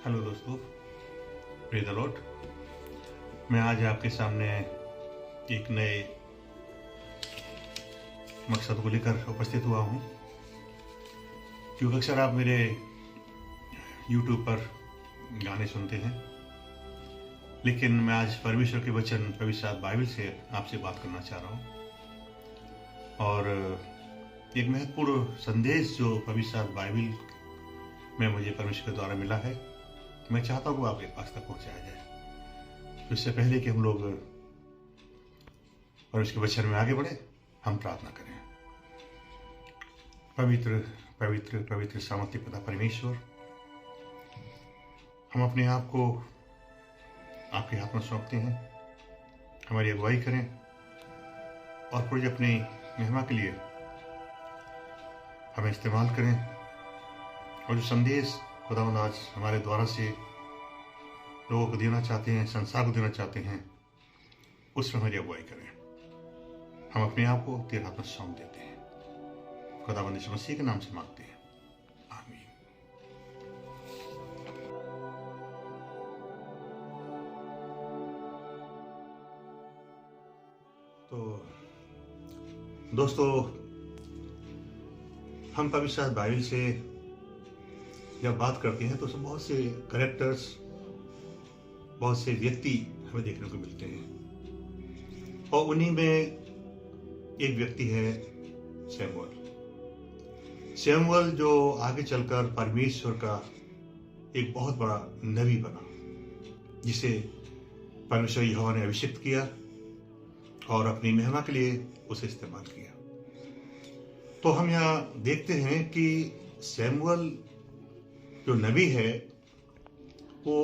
Hello दोस्तों, praise the Lord. मैं आज आपके सामने एक नए मकसद को लेकर उपस्थित हुआ हूँ, क्योंकि अक्सर आप मेरे YouTube पर गाने सुनते हैं, लेकिन मैं आज परमेश्वर के वचन पवित्र बाइबल से आपसे बात करना चाह रहा हूँ। और एक महत्वपूर्ण संदेश जो पवित्र बाइबल में मुझे परमेश्वर के द्वारा मिला है, मैं चाहता हूँ आपके पास तक पहुँचाया जाए। तो इससे पहले कि हम लोग परमेश्वर के वचन में आगे बढ़े, हम प्रार्थना करें। पवित्र पवित्र पवित्र सामर्थ्य पिता परमेश्वर, हम अपने आप को आपके हाथ में सौंपते हैं। हमारी अगुवाई करें और कुछ अपनी महिमा के लिए हमें इस्तेमाल करें, और जो संदेश खुदावंद आज हमारे द्वारा से लोगों को देना चाहते हैं, संसार को देना चाहते हैं, उसमें हमारी अगुवाई करें। हम अपने आप को तेरे हाथ में सौंप देते हैं। खुदावंद यीशु मसीह के नाम से मांगते हैं, आमीन। तो दोस्तों, हम पवित्र बाइबल से जब बात करते हैं तो उसमें बहुत से कैरेक्टर्स, बहुत से व्यक्ति हमें देखने को मिलते हैं, और उन्हीं में एक व्यक्ति है सैमुअल, जो आगे चलकर परमेश्वर का एक बहुत बड़ा नबी बना, जिसे परमेश्वर यहोवा ने अभिषिक्त किया और अपनी महिमा के लिए उसे इस्तेमाल किया। तो हम यहाँ देखते हैं कि सैमुअल जो नबी है वो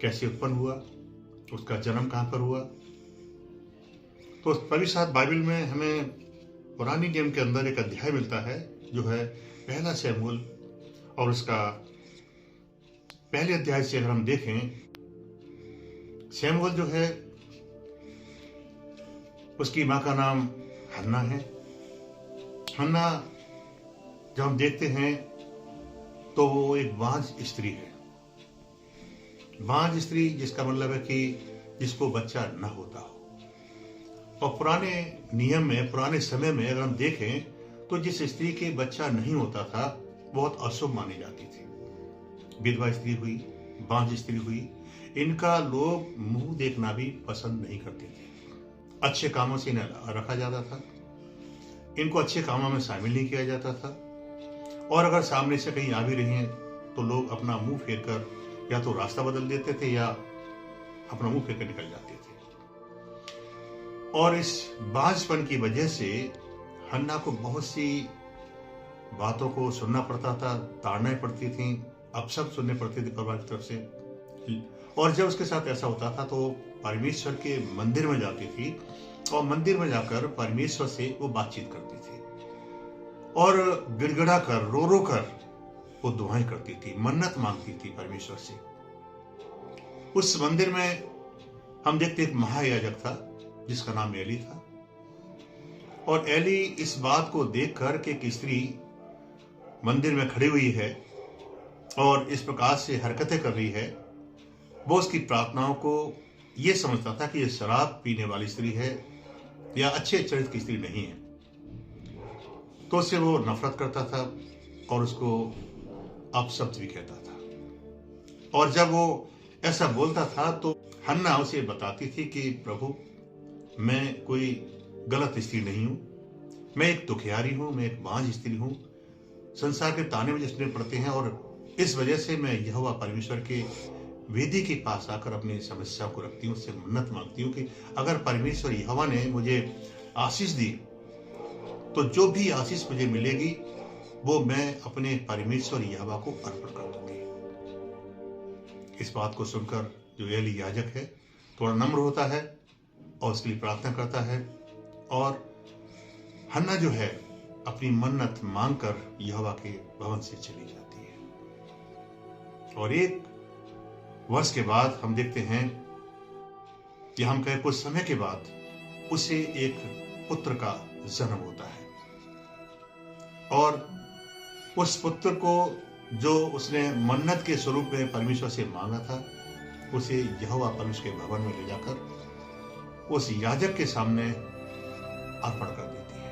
कैसे उत्पन्न हुआ, उसका जन्म कहाँ पर हुआ। तो पवित्र बाइबल में हमें पुरानी नियम के अंदर एक अध्याय मिलता है जो है पहला सैमुअल, और उसका पहले अध्याय से अगर हम देखें, सैमुअल जो है उसकी माँ का नाम हन्ना है। हन्ना जब हम देखते हैं तो वो एक बांझ स्त्री है। बांझ स्त्री जिसका मतलब है कि जिसको बच्चा न होता हो। और पुराने नियम में, पुराने समय में अगर हम देखें तो जिस स्त्री के बच्चा नहीं होता था बहुत अशुभ मानी जाती थी। विधवा स्त्री हुई, बांझ स्त्री हुई, इनका लोग मुंह देखना भी पसंद नहीं करते थे। अच्छे कामों से इन्हें रखा जाता था, इनको अच्छे कामों में शामिल नहीं किया जाता था, और अगर सामने से कहीं आ भी रही हैं तो लोग अपना मुंह फेर कर या तो रास्ता बदल देते थे या अपना मुंह फेर कर निकल जाते थे। और इस बांझपन की वजह से हन्ना को बहुत सी बातों को सुनना पड़ता था, ताड़नाएं पड़ती थी, अपशब्द सुनने पड़ते थे परिवार की तरफ से। और जब उसके साथ ऐसा होता था तो परमेश्वर के मंदिर में जाती थी, और मंदिर में जाकर परमेश्वर से वो बातचीत करती थी, और गिड़गिड़ा कर, रो रो कर वो दुआएं करती थी, मन्नत मांगती थी परमेश्वर से। उस मंदिर में हम देखते एक महायाजक था जिसका नाम एली था, और एली इस बात को देखकर कि एक स्त्री मंदिर में खड़ी हुई है और इस प्रकार से हरकतें कर रही है, वो उसकी प्रार्थनाओं को ये समझता था कि ये शराब पीने वाली स्त्री है या अच्छे चरित्र की स्त्री नहीं है। तो उससे वो नफरत करता था और उसको अपशब्द भी कहता था। और जब वो ऐसा बोलता था तो हन्ना उसे बताती थी कि प्रभु, मैं कोई गलत स्त्री नहीं हूं, मैं एक दुखियारी हूं, मैं एक बांझ स्त्री हूं, संसार के ताने मुझे सुनने पड़ते हैं, और इस वजह से मैं यहोवा परमेश्वर के वेदी के पास आकर अपनी समस्या को रखती हूँ, उससे मन्नत मांगती हूँ कि अगर परमेश्वर यहोवा ने मुझे आशीष दी तो जो भी आशीष मुझे मिलेगी वो मैं अपने परमेश्वर यहोवा को अर्पण कर दूंगी। इस बात को सुनकर जो एली याजक है थोड़ा नम्र होता है और उसके लिए प्रार्थना करता है, और हन्ना जो है अपनी मन्नत मांगकर यहोवा के भवन से चली जाती है। और एक वर्ष के बाद हम देखते हैं कि हम कहें कुछ समय के बाद उसे एक पुत्र का जन्म होता है, और उस पुत्र को जो उसने मन्नत के स्वरूप में परमेश्वर से मांगा था, उसे यहोवा परमेश्वर के भवन में ले जाकर उस याजक के सामने अर्पण कर देती है।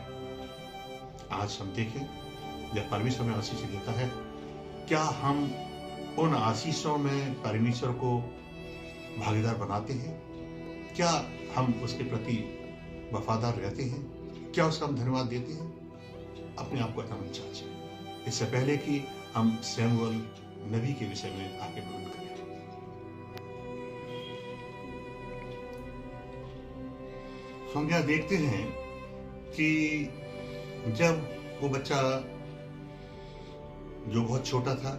आज हम देखें, जब परमेश्वर में आशीष देता है, क्या हम उन आशीषों में परमेश्वर को भागीदार बनाते हैं? क्या हम उसके प्रति वफादार रहते हैं? क्या उसका हम धन्यवाद देते हैं? अपने आप को हम जांचें, इससे पहले कि हम सैमुअल नबी के विषय में आगे वर्णन करें। हम यह देखते हैं कि जब वो बच्चा जो बहुत छोटा था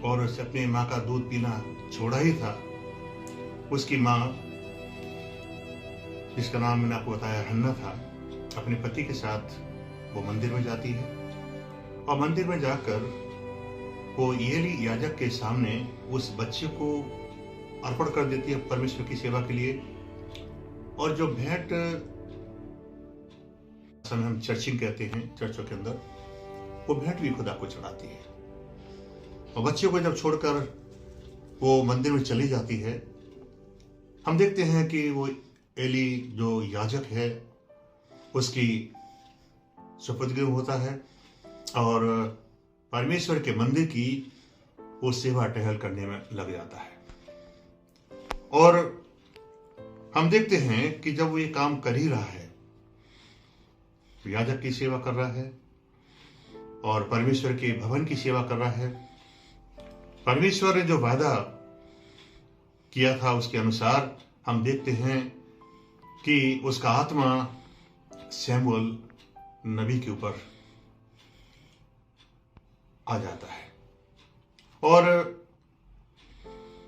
और उसे अपनी माँ का दूध पीना छोड़ा ही था, उसकी माँ, जिसका नाम मैंने आपको बताया हन्ना था, अपने पति के साथ वो मंदिर में जाती है और मंदिर में जाकर वो एली याजक के सामने उस बच्चे को अर्पण कर देती है परमेश्वर की सेवा के लिए। और जो भेंट हम चर्चिंग कहते हैं चर्चों के अंदर, वो भेंट भी खुदा को चढ़ाती है। और बच्चे को जब छोड़कर वो मंदिर में चली जाती है, हम देखते हैं कि वो एली जो याजक है उसकी सुपुर्दगी होता है और परमेश्वर के मंदिर की वो सेवा टहल करने में लग जाता है। और हम देखते हैं कि जब वो ये काम कर ही रहा है, याजक की सेवा कर रहा है और परमेश्वर के भवन की सेवा कर रहा है, परमेश्वर ने जो वादा किया था उसके अनुसार हम देखते हैं कि उसका आत्मा सैमुअल नबी के ऊपर आ जाता है और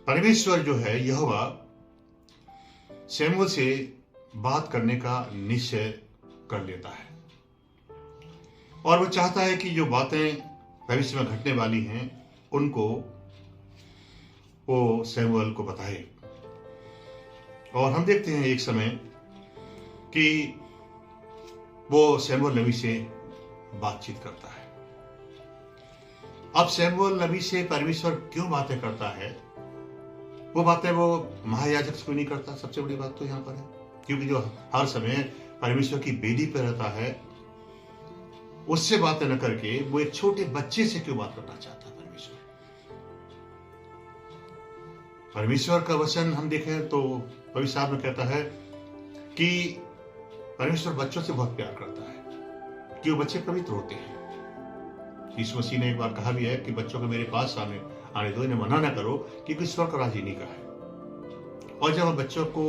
परमेश्वर जो है यहोवा सैमुअल से बात करने का निश्चय कर लेता है और वो चाहता है कि जो बातें भविष्य में घटने वाली हैं उनको वो सैमुअल को बताए। और हम देखते हैं एक समय कि वो सैमुअल नबी से बातचीत करता है। अब सैमुअल नबी से परमेश्वर क्यों बातें करता है? वो बातें वो महायाजक से क्यों नहीं करता? सबसे बड़ी बात तो यहां पर है, क्योंकि जो हर समय परमेश्वर की बेदी पर रहता है, उससे बातें न करके वो एक छोटे बच्चे से क्यों बात करना चाहता है? परमेश्वर का वचन हम देखें तो पवित्र शास्त्र में कहता है कि परमेश्वर बच्चों से बहुत प्यार करता है कि वो बच्चे पवित्र होते हैं। यीशु मसीह ने एक बार कहा भी है कि बच्चों को मेरे पास आने दो, इन्हें मना ना करो, क्योंकि स्वर्ग का राज इन्हीं का है। और जब हम बच्चों को,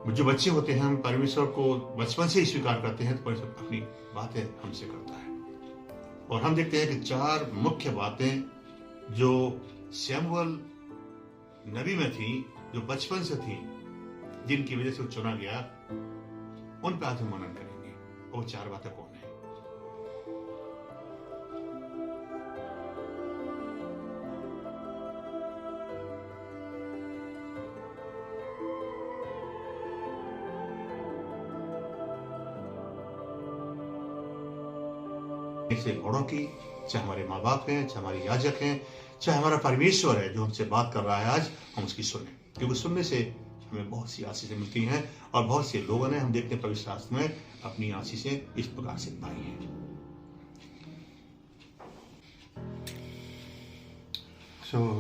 जो बच्चे होते हैं, हम परमेश्वर को बचपन से ही स्वीकार करते हैं तो परमेश्वर अपनी बातें हमसे करता है। और हम देखते हैं कि 4 मुख्य बातें जो सैमुअल नबी में थी, जो बचपन से थी, जिनकी वजह से वो चुना गया, उन पर आज हम मनन करेंगे। वो 4 बातें कौन है? से बड़ों की, चाहे हमारे माँ बाप हैं, चाहे हमारे याजक हैं, चाहे हमारा परमेश्वर है जो हमसे बात कर रहा है, आज हम उसकी सुने, क्योंकि सुनने से हमें बहुत सी आशीषें मिलती हैं। और बहुत से लोगों ने, हम देखते हैं पवित्र शास्त्र में, अपनी आशीषें इस प्रकार से पाई हैं।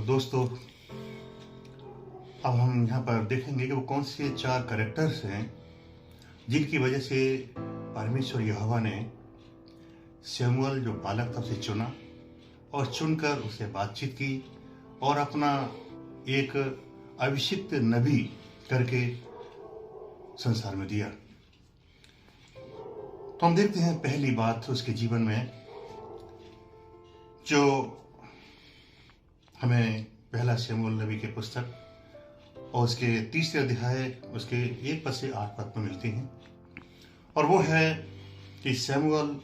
दोस्तों, अब हम यहाँ पर देखेंगे कि वो कौन से 4 कैरेक्टर्स हैं जिनकी वजह से परमेश्वर यहोवा ने सैमुअल जो बालक था उसे चुना और चुनकर उससे बातचीत की और अपना एक अभिषिक्त नबी करके संसार में दिया। तो हम देखते हैं पहली बात उसके जीवन में, जो हमें पहला सैमुअल नबी के पुस्तक और उसके 3 अध्याय उसके 1 पद से 8 पद में मिलती हैं। और वो है कि सैमुअल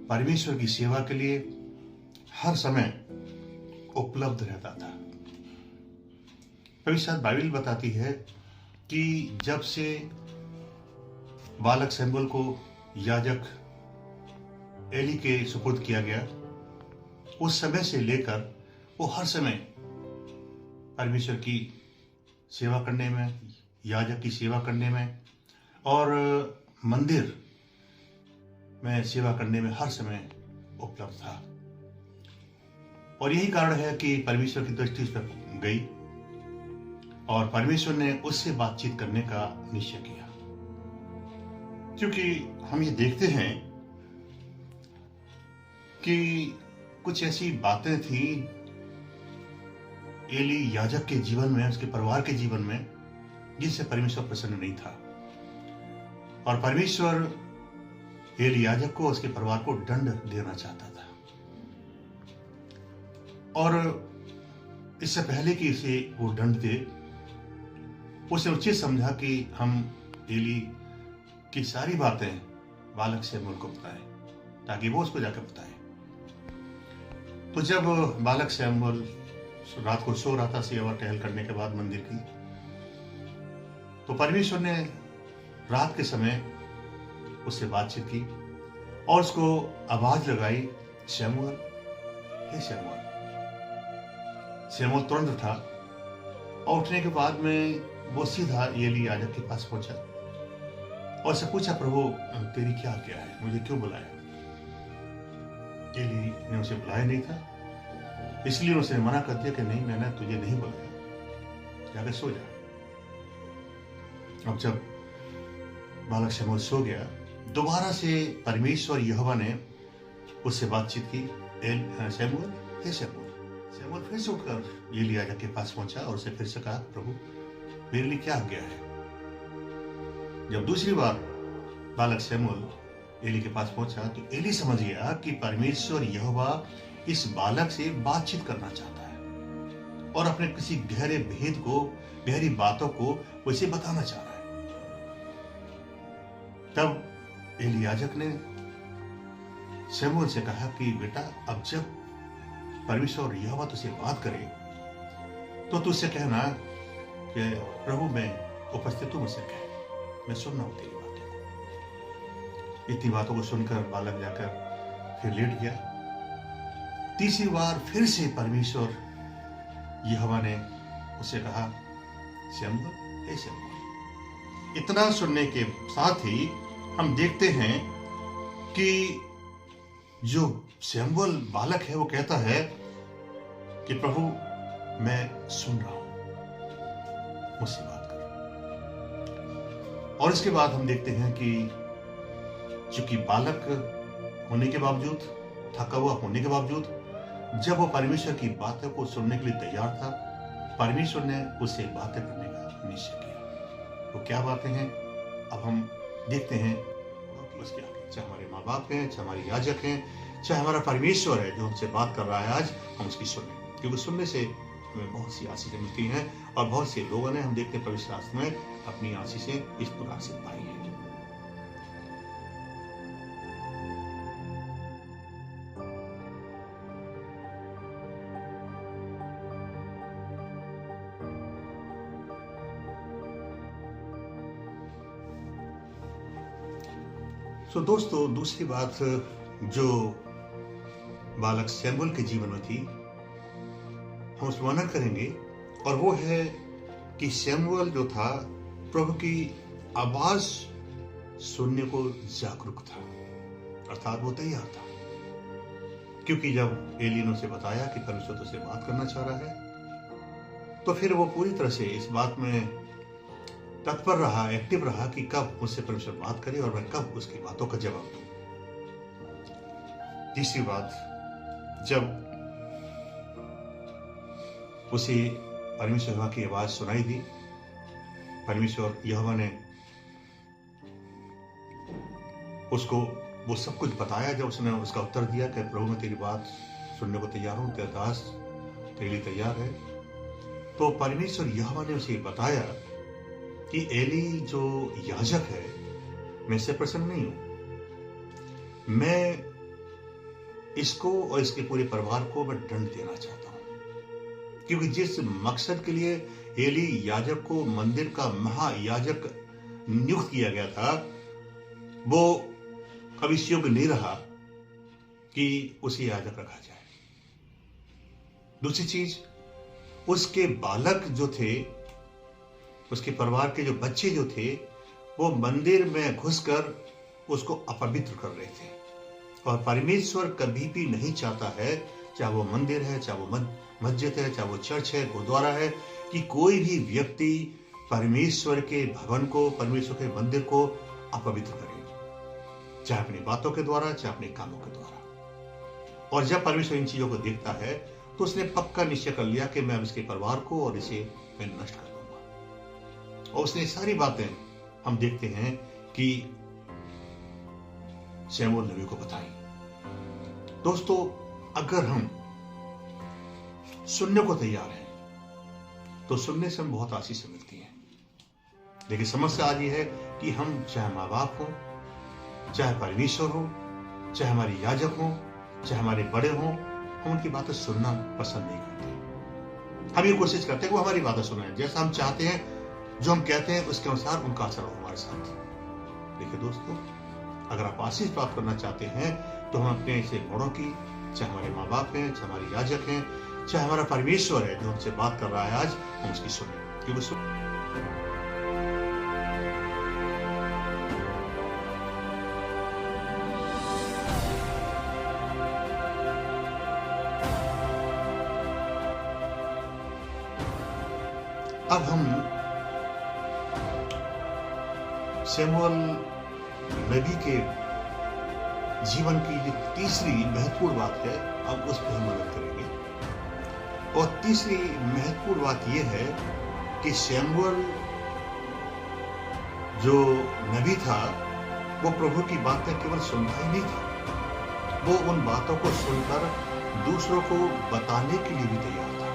परमेश्वर की सेवा के लिए हर समय उपलब्ध रहता था। पवित्र बाइबल बताती है कि जब से बालक सैमुअल को याजक एली के सुपुर्द किया गया, उस समय से लेकर वो हर समय परमेश्वर की सेवा करने में, याजक की सेवा करने में और मंदिर में सेवा करने में हर समय उपलब्ध था। और यही कारण है कि परमेश्वर की दृष्टि उस पर गई और परमेश्वर ने उससे बातचीत करने का निश्चय किया। क्योंकि हम ये देखते हैं कि कुछ ऐसी बातें थी एली याजक के जीवन में, उसके परिवार के जीवन में, जिससे परमेश्वर प्रसन्न नहीं था। और परमेश्वर एली याजक को, उसके परिवार को दंड देना चाहता था। और इससे पहले कि इसे वो दंड दे, उसने उचित समझा कि हम एली की सारी बातें बालक शमूएल को बताएं, ताकि वो उसको जाकर बताए। तो जब बालक शमूएल रात को सो रहा था सेवा टहल करने के बाद मंदिर की, तो परमेश्वर ने रात के समय उससे बातचीत की और उसको आवाज लगाई, शमूएल, हे शमूएल। शमूएल तुरंत उठा और उठने के बाद में वो सीधा एली याजक के पास पहुंचा और उससे पूछा, प्रभु तेरी क्या आज्ञा है, मुझे क्यों बुलाया? एली ने उसे बुलाया नहीं था, इसलिए उसने मना कर दिया कि नहीं, मैंने तुझे नहीं बुलाया, जाकर सो जा। अब जब बालक शमूएल सो गया, दोबारा से परमेश्वर यहोवा ने उससे बातचीत की, शमूएल, हे शमूएल। शमूएल फिर से उठकर एली याजक के पास पहुंचा और उसे फिर से कहा, प्रभु मेरे लिए क्या आज्ञा है? जब दूसरी बार बालक शमूएल एली के पास पहुंचा तो एली समझ गया कि परमेश्वर यहोवा इस बालक से बातचीत करना चाहता है और अपने किसी गहरे भेद को, गहरी बातों को उसे बताना चाह रहा है। तब एली याजक ने शमूएल से कहा कि बेटा, अब जब परमेश्वर यहोवा तुझसे बात करे तो तुझसे कहना कि प्रभु मैं उपस्थित हूं, मुझसे कह, मैं सुन रहा हूं तेरी बातों को। इतनी बातों को सुनकर बालक जाकर फिर लेट गया। तीसरी बार फिर से परमेश्वर यहोवा ने उससे कहा, शमूएल, हे शमूएल। इतना सुनने के साथ ही हम देखते हैं कि जो शमूएल बालक है वो कहता है कि प्रभु मैं सुन रहा हूं, मुझसे बात कर। और इसके बाद हम देखते हैं कि चूंकि बालक होने के बावजूद, थका हुआ होने के बावजूद, जब वो परमेश्वर की बातों को सुनने के लिए तैयार था, परमेश्वर ने उससे बातें करने का निश्चय किया। वो क्या बातें हैं अब हम देखते हैं उसके आगे। चाहे हमारे माँ बाप हैं, चाहे हमारे याजक हैं, चाहे हमारा परमेश्वर है जो हमसे बात कर रहा है आज, हम उसकी सुने, क्योंकि सुनने से हमें बहुत सी आशीषें मिलती हैं और बहुत से लोगों ने, हम देखते हैं पवित्र शास्त्र में, अपनी आशीषें इस प्रकार से पाई है। तो दोस्तों, दूसरी बात जो बालक शमूएल के जीवन में थी, हम उस वर्णन करेंगे, और वो है कि शमूएल जो था प्रभु की आवाज सुनने को जागरूक था, अर्थात वो तैयार था। क्योंकि जब एली ने उसे बताया कि परमेश्वर तुझसे बात करना चाह रहा है, तो फिर वो पूरी तरह से इस बात में तत्पर रहा, एक्टिव रहा कि कब मुझसे परमेश्वर बात करे और मैं कब उसकी बातों का जवाब दूं। तीसरी बात, जब उसे परमेश्वर यहोवा की आवाज सुनाई दी, परमेश्वर यहोवा ने उसको वो सब कुछ बताया। जब उसने उसका उत्तर दिया कि प्रभु मैं तेरी बात सुनने को तैयार हूं, तेरा दास तेरे लिए तैयार है, तो परमेश्वर यहोवा ने उसे बताया कि एली जो याजक है, मैं इससे प्रसन्न नहीं हूं, मैं इसको और इसके पूरे परिवार को मैं दंड देना चाहता हूं। क्योंकि जिस मकसद के लिए एली याजक को मंदिर का महायाजक नियुक्त किया गया था, वो अब इस योग्य नहीं रहा कि उसे याजक रखा जाए। दूसरी चीज, उसके बालक जो थे, उसके परिवार के जो बच्चे जो थे, वो मंदिर में घुसकर उसको अपवित्र कर रहे थे। और परमेश्वर कभी भी नहीं चाहता है, चाहे वो मंदिर है, चाहे वो मस्जिद है, चाहे वो चर्च है, गुरुद्वारा है, कि कोई भी व्यक्ति परमेश्वर के भवन को, परमेश्वर के मंदिर को अपवित्र करे, चाहे अपनी बातों के द्वारा, चाहे अपने कामों के द्वारा। और जब परमेश्वर इन चीजों को देखता है तो उसने पक्का निश्चय कर लिया कि मैं अब इसके परिवार को और इसे मैं नष्ट कर दूंगा। और उसने सारी बातें हम देखते हैं कि शमूएल नबी को बताई। दोस्तों, अगर हम सुनने को तैयार हैं तो सुनने से हम बहुत आशीष मिलती है। लेकिन समस्या आज ये है कि हम, चाहे माँ बाप हो, चाहे परमेश्वर हो, चाहे हमारे याजक हो, चाहे हमारे बड़े हों, हम उनकी बातें सुनना पसंद नहीं करते। हम ये कोशिश करते हैं कि वो हमारी बातें सुने, जैसा हम चाहते हैं, जो हम कहते हैं उसके अनुसार उनका असर हो हमारे साथ। देखिए दोस्तों, अगर आप आशीष प्राप्त करना चाहते हैं तो हम अपने से बड़ों की, चाहे हमारे माँ बाप हैं, चाहे हमारे याजक हैं, चाहे हमारा परमेश्वर है जो हमसे बात कर रहा है आज, हम उसकी सुने, क्योंकि अब हम शमूएल नबी के जीवन की जो तीसरी महत्वपूर्ण बात है, अब उस पर हम मदद करेंगे। और तीसरी महत्वपूर्ण बात यह है कि शमूएल जो नबी था, वो प्रभु की बातें केवल सुनता ही नहीं था, वो उन बातों को सुनकर दूसरों को बताने के लिए भी तैयार था।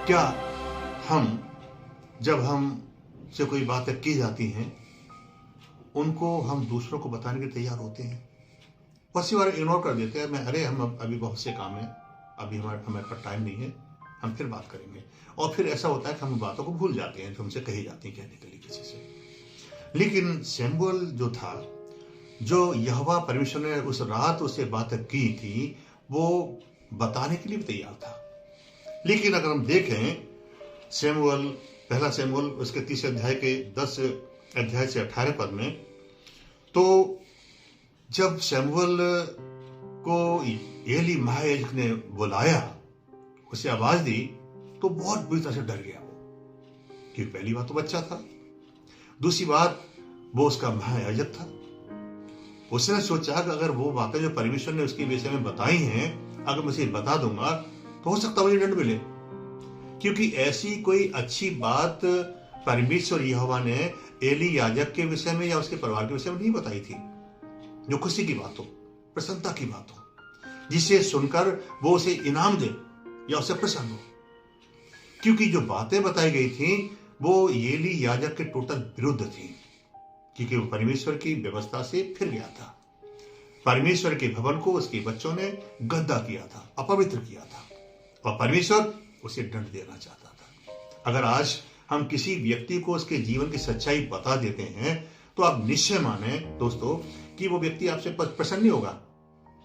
क्या जब हम से कोई बातें की जाती हैं, उनको हम दूसरों को बताने के तैयार होते हैं? बहुत सी बार इग्नोर कर देते हैं, हम अभी बहुत से काम है, अभी हमारे पास टाइम नहीं है, हम फिर बात करेंगे। और फिर ऐसा होता है कि हम बातों को भूल जाते हैं जो हमसे कही जाती हैं कहने के लिए किसी से। लेकिन शमूएल जो था, जो यहोवा परमेश्वर ने उस रात उससे बातें की थी, वो बताने के लिए भी तैयार था। लेकिन अगर हम देखें पहला शमूएल उसके 30 अध्याय के 10 अध्याय से 18 पद में, तो जब शमूएल को एली महायाजक ने बुलाया, उसे आवाज दी, तो बहुत बुरी तरह से डर गया वो, क्योंकि पहली बात तो बच्चा था, दूसरी बात वो उसका महायाजक था। उसने सोचा कि अगर वो बातें जो परमेश्वर ने उसके विषय में बताई हैं, अगर मैं उसे बता दूंगा तो हो सकता है मुझे दंड मिले, क्योंकि ऐसी कोई अच्छी बात परमेश्वर यहोवा ने एली याजक के विषय में या उसके परिवार के विषय में नहीं बताई थी, जो खुशी की बात हो, प्रसन्नता की बात हो, जिसे सुनकर वो उसे इनाम दे या उससे प्रसन्न हो। क्योंकि जो बातें बताई गई थी वो एली याजक के टोटल विरुद्ध थी, क्योंकि वो परमेश्वर की व्यवस्था से फिर गया था। परमेश्वर के भवन को उसके बच्चों ने गंदा किया था, अपवित्र किया था, और परमेश्वर उसे दंड देना चाहता था। अगर आज हम किसी व्यक्ति को उसके जीवन की सच्चाई बता देते हैं, तो आप निश्चय माने दोस्तों कि वो व्यक्ति आपसे प्रसन्न नहीं होगा,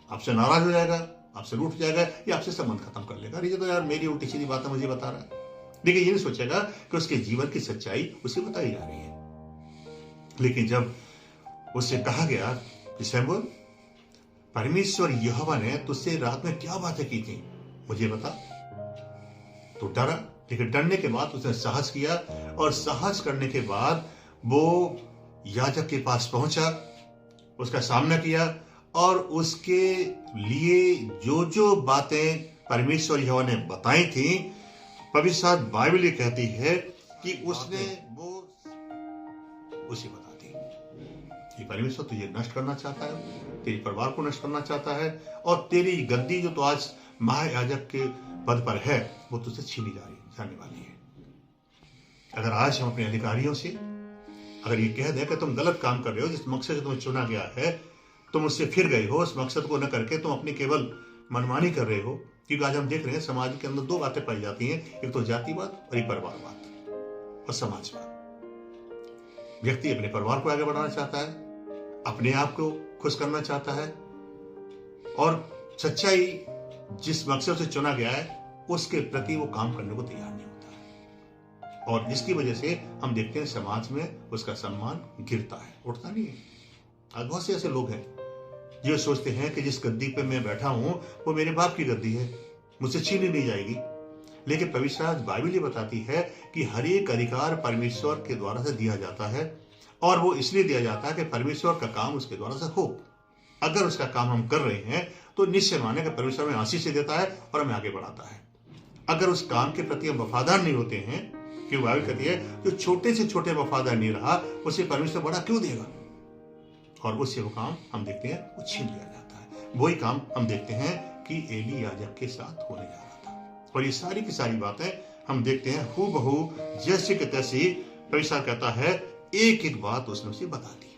आपसे नाराज हो जाएगा, आपसे रूठ जाएगा, या आपसे संबंध खत्म कर लेगा। ये तो यार मेरी उल्टी सीधी बातें मुझे बता रहा है। लेकिन ये नहीं सोचेगा कि उसके जीवन की सच्चाई उसे बताई जा रही है। लेकिन जब उससे कहा गया कि शमूएल, परमेश्वर यहोवा ने तुझसे रात में क्या बातें की थी, मुझे बता, तो डरा। लेकिन डरने के बाद उसने साहस किया, और साहस करने के बाद वो याजक के पास पहुंचा, उसका सामना किया, और उसके लिए जो जो बातें परमेश्वर यहोवा ने बताई थी, पवित्र बाइबल ये कहती है कि उसने वो उसे बता दी कि परमेश्वर तुझे नष्ट करना चाहता है, तेरे परिवार को नष्ट करना चाहता है, और तेरी गद्दी जो तो आज महायाजक के पद पर है, वो तुझसे छीनी जाने वाली है। अगर आज हम अपने अधिकारियों से अगर ये कह दें कि तुम गलत काम कर रहे हो, जिस मकसद से तुम्हें चुना गया है, तुम उससे फिर गए हो, उस मकसद को न करके तुम अपनी केवल मनमानी कर रहे हो। क्योंकि आज हम देख रहे हैं समाज के अंदर दो बातें पाई जाती हैं, एक तो जातिवाद और एक परिवारवाद और समाजवाद। व्यक्ति अपने परिवार को आगे बढ़ाना चाहता है, अपने आप को खुश करना चाहता है, और सच्चाई जिस मकसद से चुना गया है उसके प्रति वो काम करने को तैयार नहीं होता है, और जिसकी वजह से हम देखते हैं समाज में उसका सम्मान गिरता है, उठता नहीं है। आज बहुत से ऐसे लोग हैं जो सोचते हैं कि जिस गद्दी पे मैं बैठा हूं वो मेरे बाप की गद्दी है, मुझसे छीनी नहीं जाएगी। लेकिन पवित्र शास्त्र बाइबल ये बताती है कि हर एक अधिकार परमेश्वर के द्वारा से दिया जाता है, और वो इसलिए दिया जाता है कि परमेश्वर का काम उसके द्वारा से हो। अगर उसका काम हम कर रहे हैं तो निश्चय माने कि परमेश्वर हमें आशीष देता है और हमें आगे बढ़ाता है। अगर उस काम के प्रति हम वफादार नहीं होते हैं, क्योंकि बाइबल कहती है जो छोटे से छोटे वफादार नहीं रहा उसे परमेश्वर बड़ा क्यों देगा, और उससे वो काम हम देखते हैं वो छीन लिया जाता है। वही काम हम देखते हैं कि एली याजक के साथ होने जा रहा था, और ये सारी की सारी बातें हम देखते हैं हूबहू जैसे कि तैसी पवित्र कहता है एक एक बात उसने उसे बता दी।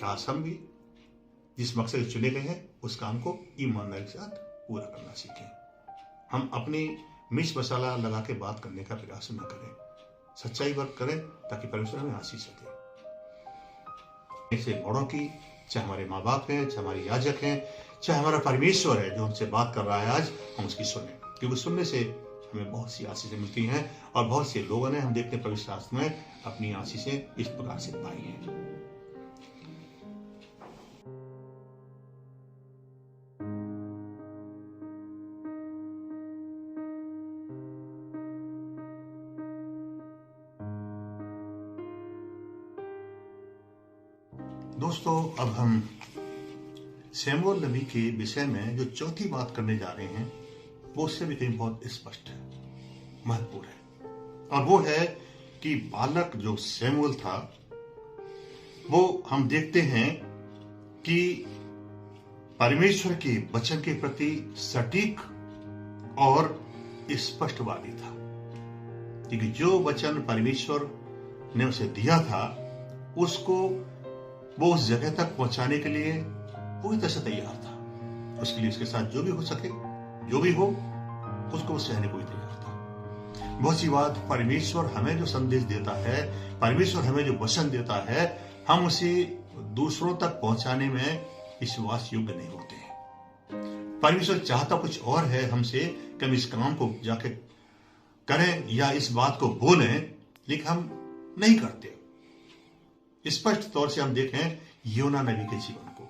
काश हम भी जिस मकसद से चुने गए हैं उस काम को ईमानदारी के साथ पूरा करना सीखें। हम अपनी मिर्च मसाला लगा के बात करने का प्रयास न करें, सच्चाई वर्क करें ताकि परमेश्वर हमें आशीष दे। ऐसे बड़ों की, चाहे हमारे माँ बाप हैं, चाहे हमारे याजक हैं, चाहे हमारा परमेश्वर है जो हमसे बात कर रहा है आज, हम उसकी सुने, क्योंकि सुनने से हमें बहुत सी आशीषें मिलती हैं। और बहुत से लोगों ने, हम देखते हैं पवित्र शास्त्र में, अपनी आशीषें इस प्रकार से पाई हैं। दोस्तों, अब हम शमूएल नबी के विषय में जो चौथी बात करने जा रहे हैं वो उससे भी कहीं बहुत स्पष्ट है, महत्वपूर्ण है, और वो है कि बालक जो शमूएल था वो हम देखते हैं कि परमेश्वर के वचन के प्रति सटीक और स्पष्टवादी था, क्योंकि जो वचन परमेश्वर ने उसे दिया था उसको वो उस जगह तक पहुंचाने के लिए पूरी तरह से तैयार था। उसके लिए उसके साथ जो भी हो सके, जो भी हो, उसको सहने को भी तैयार था। बहुत सी बात परमेश्वर हमें जो संदेश देता है, परमेश्वर हमें जो वचन देता है, हम उसे दूसरों तक पहुंचाने में विश्वास योग्य नहीं होते हैं। परमेश्वर चाहता कुछ और है हमसे कि हम इस काम को जाके करें या इस बात को बोलें, लेकिन हम नहीं करते। स्पष्ट तौर से हम देखें योना नबी के जीवन को।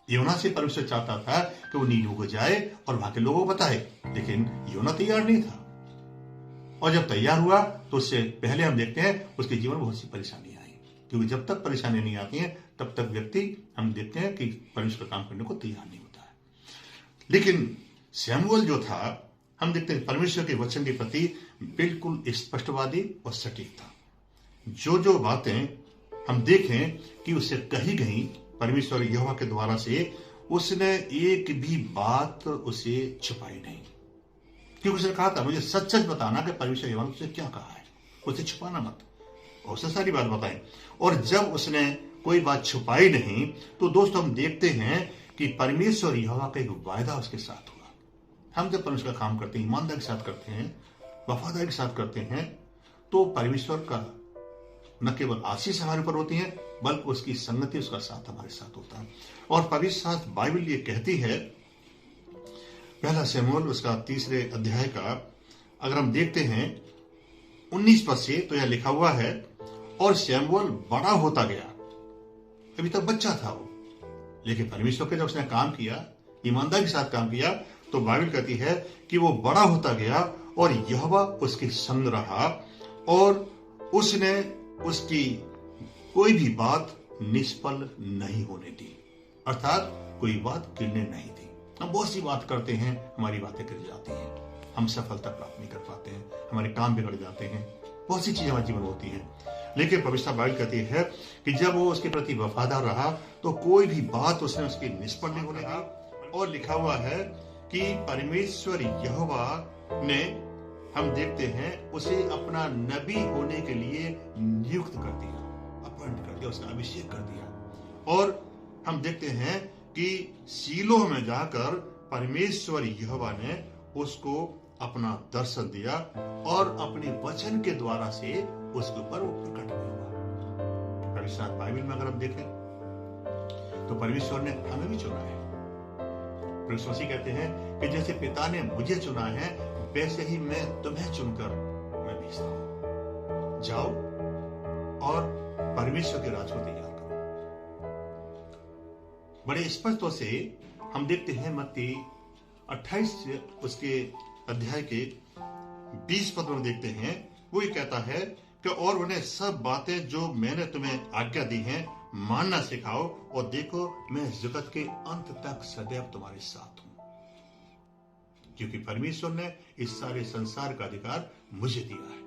योना से परमेश्वर चाहता था कि वो नीनवे को जाए और वहां के लोगों को बताए, लेकिन योना तैयार नहीं था। और जब तैयार हुआ तो उससे पहले हम देखते हैं उसके जीवन में बहुत सी परेशानियां आई, क्योंकि जब तक परेशानियां नहीं आती हैं तब तक व्यक्ति, हम देखते हैं कि परमेश्वर काम करने को तैयार नहीं होता है। लेकिन शमूएल जो था, हम देखते हैं परमेश्वर के वचन के प्रति बिल्कुल स्पष्टवादी और सटीक था। जो बातें हम देखें कि उससे कही गई परमेश्वर यहोवा के द्वारा से, उसने एक भी बात उसे छुपाई नहीं, क्योंकि उसने कहा था मुझे सच सच बताना कि परमेश्वर यहोवा ने उसे क्या कहा है, उसे छुपाना मत, और उसे सारी बात बताएं। और जब उसने कोई बात छुपाई नहीं तो दोस्तों हम देखते हैं कि परमेश्वर यहोवा का एक वायदा उसके साथ हुआ। हम जब परमेश्वर का काम करते हैं, ईमानदारी के साथ करते हैं, वफादारी के साथ करते हैं, तो परमेश्वर का न केवल आशीष हमारे ऊपर होती है बल्कि उसकी संगति, उसका साथ हमारे साथ होता है। और पवित्र शास्त्र बाइबल ये कहती है, पहला शमूएल उसका 3 अध्याय का अगर हम देखते हैं 19 पद से, तो यह लिखा हुआ है, और शमूएल बड़ा होता गया, अभी तक बच्चा था वो, लेकिन परमेश्वर के जब उसने काम किया, ईमानदारी के साथ काम किया, तो बाइबल कहती है कि वो बड़ा होता गया और यहोवा उसके संग रहा, और उसने उसकी कोई भी बात निष्फल नहीं होने दी, अर्थात कोई बात गिरने नहीं दी। हम बहुत सी बात करते हैं, हमारी बातें गिर जाती हैं, हम सफलता प्राप्त नहीं कर पाते हैं, हमारे काम बिगड़ जाते हैं, बहुत सी चीजें हमारे जीवन में होती हैं। लेकिन पवित्र बाइबल कहती है कि जब वो उसके प्रति वफादार रहा तो कोई भी बात उसने उसकी निष्फल नहीं होने दी। और लिखा हुआ है कि परमेश्वर यहोवा ने, हम देखते हैं, उसे अपना नबी होने के लिए नियुक्त कर दिया, अपॉइंट कर दिया, उसका अभिषेक कर दिया। और हम देखते हैं कि शीलोह में जाकर परमेश्वर यहोवा ने उसको अपना दर्शन दिया और अपने वचन के द्वारा से उसके ऊपर वो प्रकट हुआ। पवित्र बाइबल में अगर हम देखें तो परमेश्वर ने हमें भी चुना है, प्रभु मसीह कहते हैं कि जैसे पिता ने मुझे चुना है वैसे ही मैं तुम्हें चुनकर मैं भेजता हूं। जाओ और परमेश्वर के राज को तैयार करो। बड़े स्पष्टों से हम देखते हैं मत्ती 28 उसके अध्याय के 20 पद में देखते हैं, वो ये कहता है कि और उन्हें सब बातें जो मैंने तुम्हें आज्ञा दी हैं मानना सिखाओ, और देखो मैं इस जगत के अंत तक सदैव तुम्हारे साथ हूं। क्योंकि परमेश्वर ने इस सारे संसार का अधिकार मुझे दिया है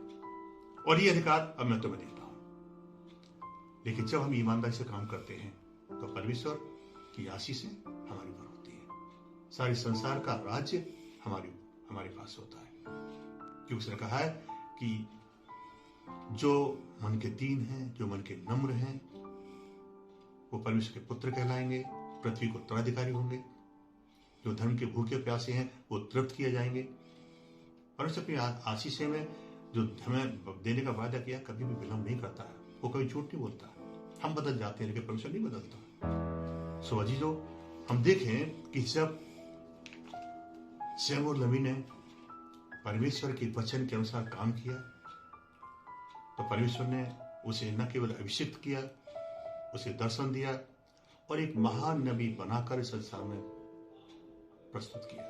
और ये अधिकार अब मैं तुम्हें देता हूं। लेकिन जब हम ईमानदारी से काम करते हैं तो परमेश्वर की आशीष हमारे ऊपर होती है। सारे संसार का राज्य हमारे पास होता है, क्योंकि उसने कहा है कि जो मन के दीन हैं, जो मन के नम्र हैं, वो परमेश्वर के पुत्र कहलाएंगे, पृथ्वी को उत्तराधिकारी होंगे। जो धर्म के भूखे प्यासे हैं वो तृप्त किए जाएंगे। परमेश्वर अपनी आशीष में जो हमें देने का वादा किया कभी भी विलंब नहीं करता है, वो कभी झूठ नहीं बोलता। हम बदल जाते हैं लेकिन परमेश्वर नहीं बदलता। सो अजीजों, हम देखें कि जब शमूएल नबी ने परमेश्वर के वचन के अनुसार काम किया तो परमेश्वर ने उसे न केवल अभिषिक्त किया, उसे दर्शन दिया और एक महान नबी बनाकर संसार में प्रस्तुत किया।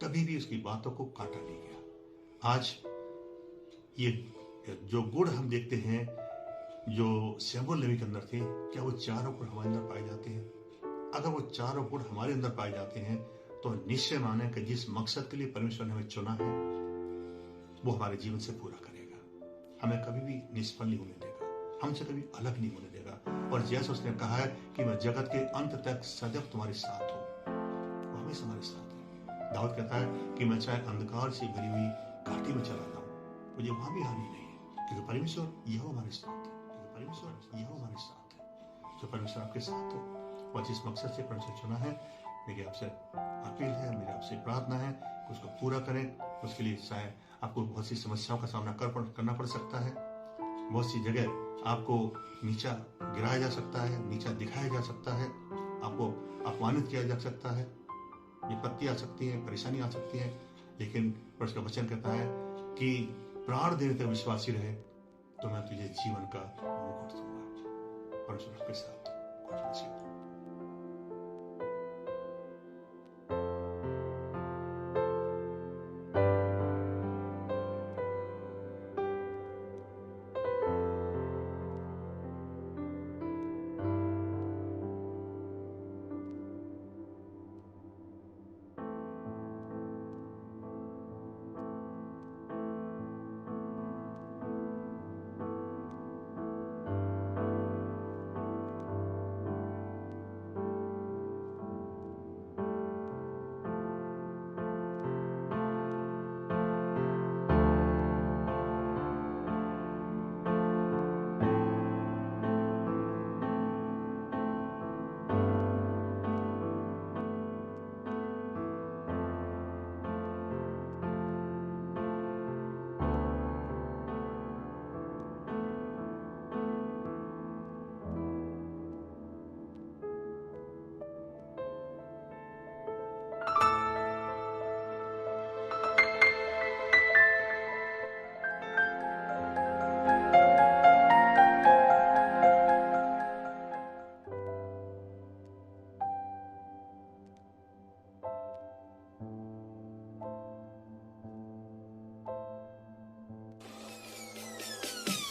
कभी भी उसकी बातों को काटा नहीं गया। आज ये जो गुण हम देखते हैं जो शमूएल नबी के अंदर थे, क्या वो चारों गुण हमारे अंदर पाए जाते हैं? अगर वो चारों गुण हमारे अंदर पाए जाते हैं तो निश्चय माने कि जिस मकसद के लिए परमेश्वर ने हमें चुना है वो हमारे जीवन से पूरा करेगा। हमें कभी भी निष्फल नहीं होने देगा, हमसे कभी अलग नहीं होने देगा। और जैसे उसने कहा है कि मैं जगत के अंत तक सदैव तुम्हारे साथ हूं, वो हमेशा हमारे साथ है। दाऊद कहता है कि मैं चाहे अंधकार से भरी हुई घाटी में चला जाऊं, मुझे वहां भी हानि नहीं है, क्योंकि परमेश्वर यह हमारे साथ है। परमेश्वर यह हमारे साथ है। जो परमेश्वर आपके साथ हो और जिस मकसद से परमेश्वर चुना है, मेरी आपसे अपील है, मेरी आपसे प्रार्थना है कि उसको पूरा करें। उसके लिए शायद आपको बहुत सी समस्याओं का सामना करना पड़ सकता है। बहुत सी जगह आपको नीचा गिराया जा सकता है, नीचा दिखाया जा सकता है, आपको अपमानित किया जा सकता है, विपत्ति आ सकती है, परेशानी आ सकती है। लेकिन परमेश्वर का वचन कहता है कि प्राण देने तक विश्वासी रहे तो मैं तुझे जीवन का मुकुट दूंगा। परमेश्वर आपके साथ। God bless you.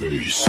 Peace.